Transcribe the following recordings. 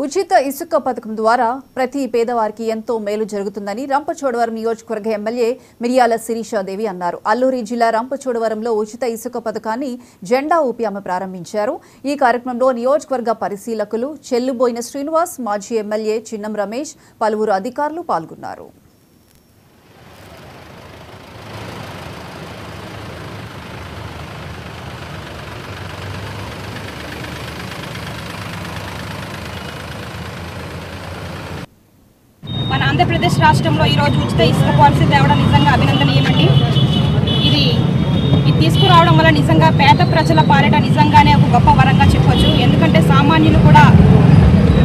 ఉచిత ఇసుక పథకం ద్వారా ప్రతి పేదవారికి ఎంతో మేలు జరుగుతుందని రంపచోడవరం నియోజకవర్గ ఎమ్మెల్యే మిరియాల శిరీషాదేవి అన్నారు. అల్లూరి జిల్లా రంపచోడవరంలో ఉచిత ఇసుక పథకాన్ని జెండా ఊపి ఆమె ప్రారంభించారు. ఈ కార్యక్రమంలో నియోజకవర్గ పరిశీలకులు చెల్లుబోయిన శ్రీనివాస్, మాజీ ఎమ్మెల్యే చిన్నం రమేష్, పలువురు అధికారులు పాల్గొన్నారు. మన ఆంధ్రప్రదేశ్ రాష్ట్రంలో ఈరోజు ఉచిత ఇసుక పాలసీ తేవడం నిజంగా అభినందనీయమండి. ఇది తీసుకురావడం వల్ల నిజంగా పేద ప్రజల పాలిట నిజంగానే ఒక గొప్ప వరంగా చెప్పొచ్చు. ఎందుకంటే సామాన్యులు కూడా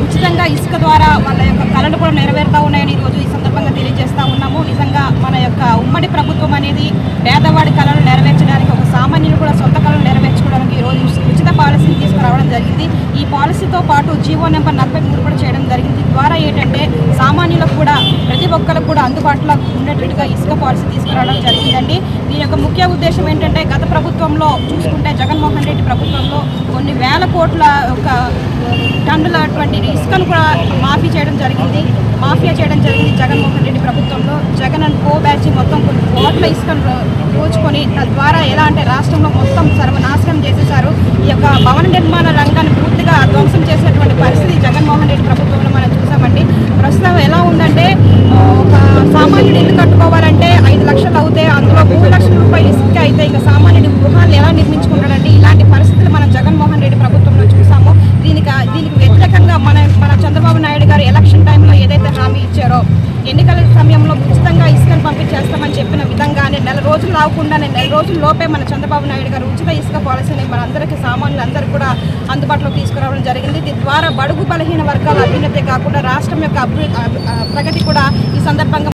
ఉచితంగా ఇసుక ద్వారా వాళ్ళ యొక్క కళలు కూడా నెరవేరుతూ ఉన్నాయని ఈరోజు ఈ సందర్భంగా తెలియజేస్తూ ఉన్నాము. నిజంగా మన యొక్క ఉమ్మడి ప్రభుత్వం అనేది పేదవాడి కళలు నెరవేర్చడానికి, ఒక సామాన్యులు కూడా సొంత కళలు నెరవేర్చుకోవడానికి ఈరోజు ఉచిత పాలసీని తీసుకురావడం జరిగింది. ఈ పాలసీతో పాటు జీవో నెంబర్ 43 కూడా చేయడం జరిగింది. ద్వారా ఏంటంటే సామాన్యులకు కూడా ప్రతి ఒక్కరికి కూడా అందుబాటులో ఉండేటట్టుగా ఇసుక పాలసీ తీసుకురావడం జరిగిందండి. దీని యొక్క ముఖ్య ఉద్దేశం ఏంటంటే గత ప్రభుత్వంలో చూసుకుంటే జగన్మోహన్ రెడ్డి ప్రభుత్వంలో కొన్ని వేల కోట్ల ఒక టన్నుల అటువంటి ఇసుకను కూడా మాఫియా చేయడం జరిగింది. జగన్మోహన్ రెడ్డి ప్రభుత్వంలో జగన్ అండ్ కో బ్యాచ్ మొత్తం కొన్ని కోట్ల ఇసుకను దోచుకొని తద్వారా ఎలా అంటే రాష్ట్రంలో మొత్తం సర్వనాశనం చేసేశారు. ఈ యొక్క భవన నిర్మాణ రంగాన్ని పూర్తిగా ధ్వంసం చేసినటువంటి పరిస్థితి జగన్మోహన్ రెడ్డి ప్రభుత్వంలో మనం చూసామండి. ప్రస్తుతం ఎలా ఉందంటే ఒక సామాన్యుడు ఇల్లు కట్టుకోవాలంటే 5 లక్షలు అవుతే అందులో 3 లక్షల రూపాయలు ఇసుక అయితే ఇక సామాన్యుడి గృహాలు ఎలా నిర్మించుకుంటాడంటే ఇలాంటి పరిస్థితులు మనం జగన్మోహన్ రెడ్డి ప్రభుత్వంలో చూసాము. దీనికి వ్యతిరేకంగా మన చంద్రబాబు నాయుడు గారు ఎలక్షన్ టైంలో ఏదైతే హామీ ఇచ్చారో ఎన్నికల సమయంలో ఉచితంగా ఇసుకను పంపించేస్తామని చెప్పిన విధంగానే నెల రోజులు రాకుండానే నెల రోజుల లోపే మన చంద్రబాబు నాయుడు గారు ఉచిత ఇసుక పాలసీని మనందరికీ సామాన్యులందరికీ కూడా అందుబాటులో తీసుకురావడం జరిగింది. దీని ద్వారా బడుగు బలహీన వర్గాల అభ్యున్నతే కాకుండా రాష్ట్రం యొక్క ప్రగతి కూడా ఈ సందర్భంగా